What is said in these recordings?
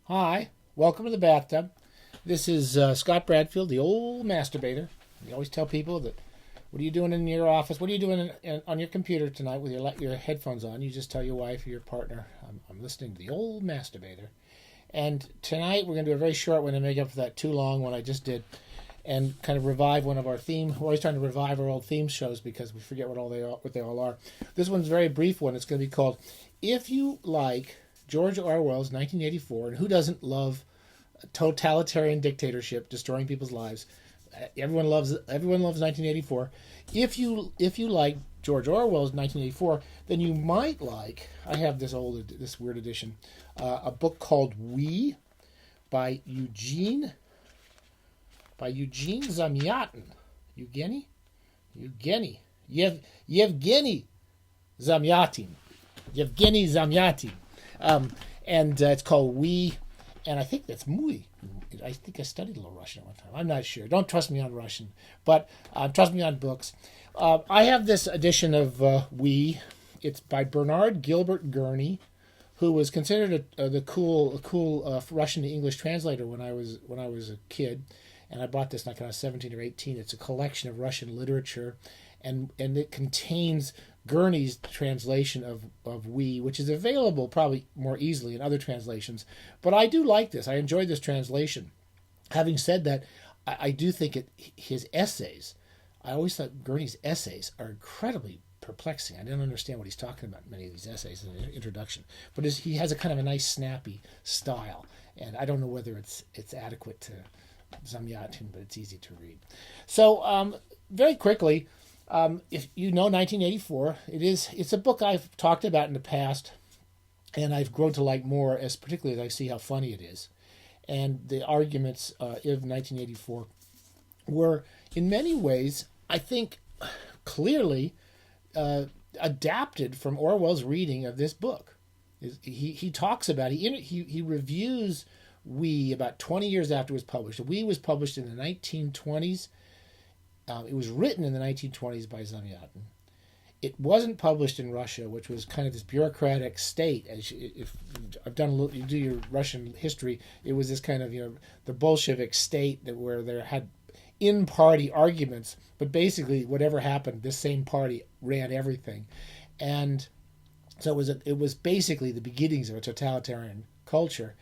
Hi, welcome to the bathtub. This is Scott Bradfield, the old masturbator. You always tell people that, what are you doing in your office? What are you doing on your computer tonight with your headphones on? You just tell your wife or your partner, I'm listening to the old masturbator. And tonight we're going to do a very short one to make up for that too long one I just did and kind of revive one of our theme. We're always trying to revive our old theme shows because we forget what they all are. This one's a very brief one. It's going to be called If You Like George Orwell's 1984, and who doesn't love totalitarian dictatorship destroying people's lives? Everyone loves 1984. If you like George Orwell's 1984, then you might like. I have this weird edition, a book called We by Evgenii Zamiatin. Evgenii Zamiatin. Evgenii Zamiatin. And it's called We, and I think that's Muy. I think I studied a little Russian at one time. I'm not sure. Don't trust me on Russian, but trust me on books. I have this edition of We. It's by Bernard Gilbert Gurney, who was considered the cool Russian to English translator when I was a kid, and I bought this when I was 17 or 18. It's a collection of Russian literature, and it contains Gurney's translation of We, which is available probably more easily in other translations. But I do like this. I enjoyed this translation. Having said that, I do think his essays, I always thought Gurney's essays are incredibly perplexing. I didn't understand what he's talking about in many of these essays in the introduction. But he has a kind of a nice, snappy style. And I don't know whether it's adequate to Zamiatin, but it's easy to read. So very quickly, if you know 1984, it's a book I've talked about in the past, and I've grown to like more, particularly as I see how funny it is. And the arguments of 1984 were, in many ways, I think, clearly adapted from Orwell's reading of this book. He talks about he reviews We about 20 years after it was published. We was published in the 1920s. It was written in the 1920s by Zamiatin. It wasn't published in Russia, which was kind of this bureaucratic state. If I've done a little, you do your Russian history, it was this kind of the Bolshevik state where there had in-party arguments, but basically whatever happened, this same party ran everything, and so it was basically the beginnings of a totalitarian culture,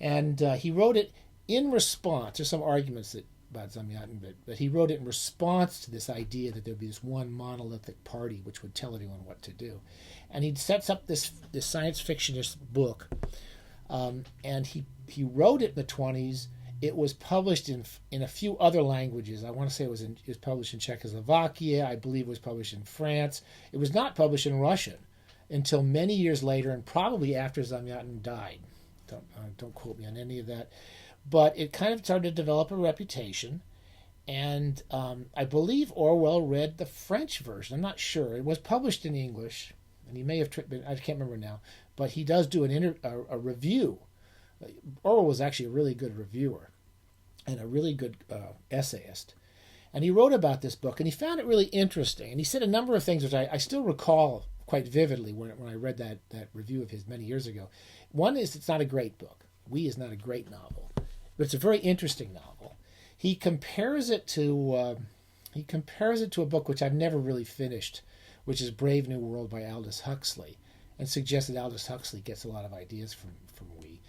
and he wrote it in response. There's some arguments about Zamiatin, but he wrote it in response to this idea that there would be this one monolithic party which would tell everyone what to do. And he sets up this science fictionist book, and he wrote it in the 20s. It was published in a few other languages. I want to say it was published in Czechoslovakia. I believe it was published in France. It was not published in Russian until many years later, and probably after Zamiatin died. Don't quote me on any of that. But it kind of started to develop a reputation, and I believe Orwell read the French version. I'm not sure. It was published in English, and he may have I can't remember now, but he does do a review. Orwell was actually a really good reviewer and a really good essayist, and he wrote about this book, and he found it really interesting, and he said a number of things which I still recall quite vividly when I read that review of his many years ago. One is, it's not a great book. We is not a great novel, but it's a very interesting novel. He compares it to a book which I've never really finished, which is Brave New World by Aldous Huxley, and suggests that Aldous Huxley gets a lot of ideas from We.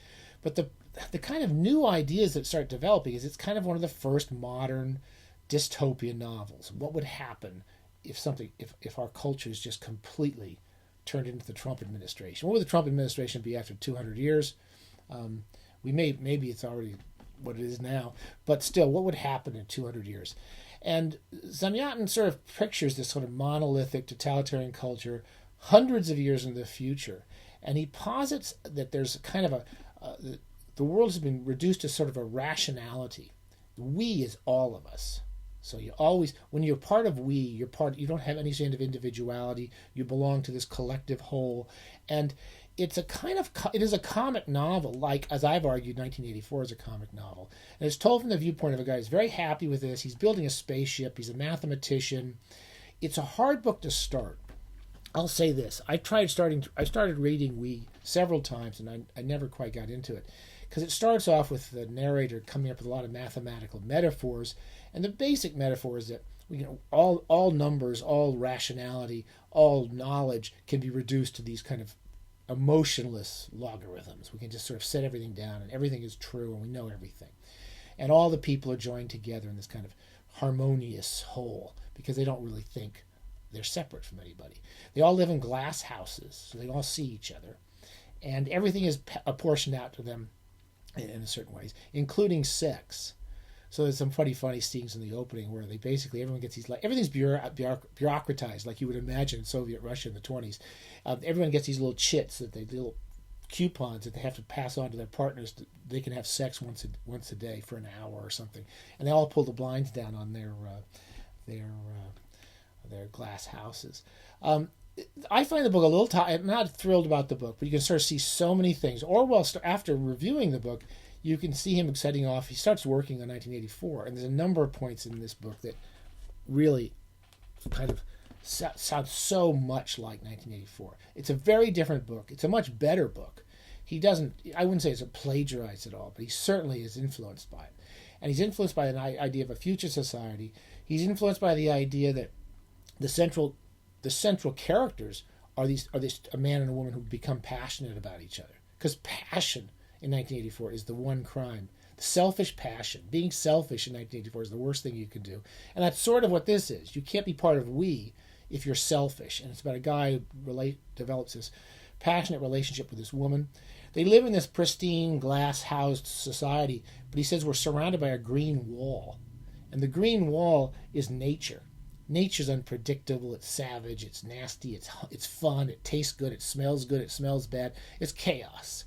But the kind of new ideas that start developing is it's kind of one of the first modern dystopian novels. What would happen if our culture is just completely turned into the Trump administration? What would the Trump administration be after 200 years? Maybe it's already what it is now, but still, what would happen in 200 years? And Zamiatin sort of pictures this sort of monolithic totalitarian culture hundreds of years into the future, and he posits that there's kind of the world has been reduced to sort of a rationality. We is all of us. So you always, when you're part of We, you don't have any kind of individuality. You belong to this collective whole, and it is a comic novel, like, as I've argued, 1984 is a comic novel. And it's told from the viewpoint of a guy who's very happy with this. He's building a spaceship. He's a mathematician. It's a hard book to start. I'll say this. I started reading We several times, and I never quite got into it. Because it starts off with the narrator coming up with a lot of mathematical metaphors, and the basic metaphor is that all numbers, all rationality, all knowledge can be reduced to these kind of emotionless logarithms. We can just sort of set everything down, and everything is true, and we know everything. And all the people are joined together in this kind of harmonious whole, because they don't really think they're separate from anybody. They all live in glass houses, so they all see each other, and everything is apportioned out to them in certain ways, including sex. So there's some funny scenes in the opening where they basically, everyone gets these, like, everything's bureaucratized, like you would imagine in Soviet Russia in the 20s. Everyone gets these little chits, little coupons that they have to pass on to their partners. They can have sex once a day for an hour or something, and they all pull the blinds down on their glass houses. I find the book a little I'm not thrilled about the book, but you can sort of see so many things. Orwell, after reviewing the book, you can see him setting off. He starts working on 1984, and there's a number of points in this book that really kind of sound so much like 1984. It's a very different book. It's a much better book. I wouldn't say it's a plagiarized at all, but he certainly is influenced by it. And he's influenced by the idea of a future society. He's influenced by the idea that the central characters are a man and a woman who become passionate about each other. Because passion in 1984 is the one crime. The selfish passion. Being selfish in 1984 is the worst thing you can do. And that's sort of what this is. You can't be part of we if you're selfish. And it's about a guy who develops this passionate relationship with this woman. They live in this pristine, glass-housed society, but he says we're surrounded by a green wall. And the green wall is nature. Nature's unpredictable, it's savage, it's nasty, it's fun, it tastes good, it smells bad, it's chaos.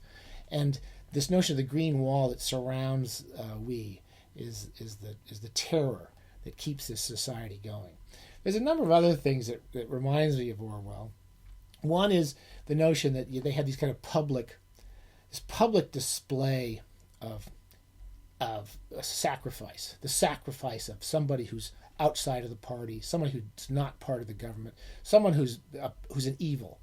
And this notion of the green wall that surrounds we is the terror that keeps this society going. There's a number of other things that reminds me of Orwell. One is the notion that they had these kind of public display of a sacrifice, the sacrifice of somebody who's outside of the party, someone who's not part of the government, someone who's an evil.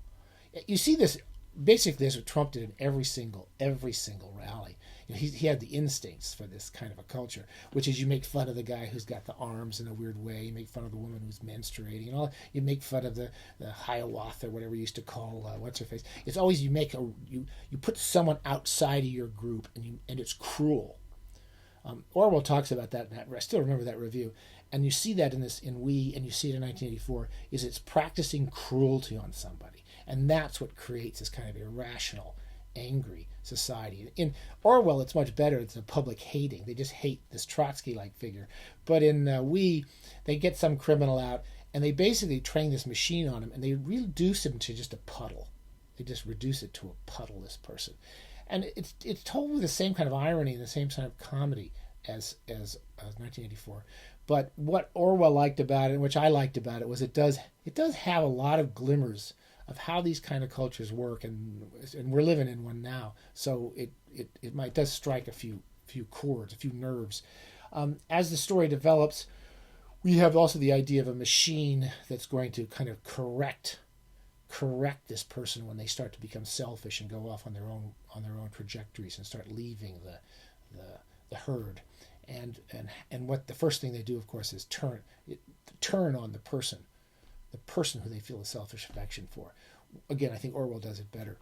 You see this. Basically, this was Trump did in every single rally. He had the instincts for this kind of a culture, which is you make fun of the guy who's got the arms in a weird way. You make fun of the woman who's menstruating, and all. You make fun of the Hiawatha, or whatever you used to call what's her face. It's always you put someone outside of your group, and it's cruel. Orwell talks about that. I still remember that review, and you see that in We, and you see it in 1984. Is it's practicing cruelty on somebody. And that's what creates this kind of irrational, angry society. In Orwell, it's much better. It's a public hating. They just hate this Trotsky-like figure. But in they get some criminal out, and they basically train this machine on him, and they reduce him to just a puddle. They just reduce it to a puddle, this person. And it's told with the same kind of irony and the same kind of comedy as 1984. But what Orwell liked about it, and which I liked about it, was it does have a lot of glimmers of how these kind of cultures work, and we're living in one now. So it does strike a few chords, a few nerves. As the story develops, we have also the idea of a machine that's going to kind of correct this person when they start to become selfish and go off on their own trajectories and start leaving the herd. And what the first thing they do, of course, is turn on the person who they feel a selfish affection for. Again, I think Orwell does it better.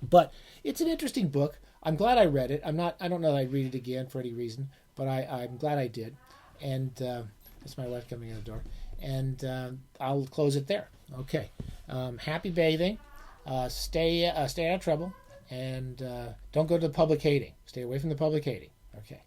But it's an interesting book. I'm glad I read it. I don't know that I'd read it again for any reason, but I'm glad I did. And that's my wife coming in the door. And I'll close it there. Okay. Happy bathing. Stay out of trouble. And don't go to the public hating. Stay away from the public hating. Okay.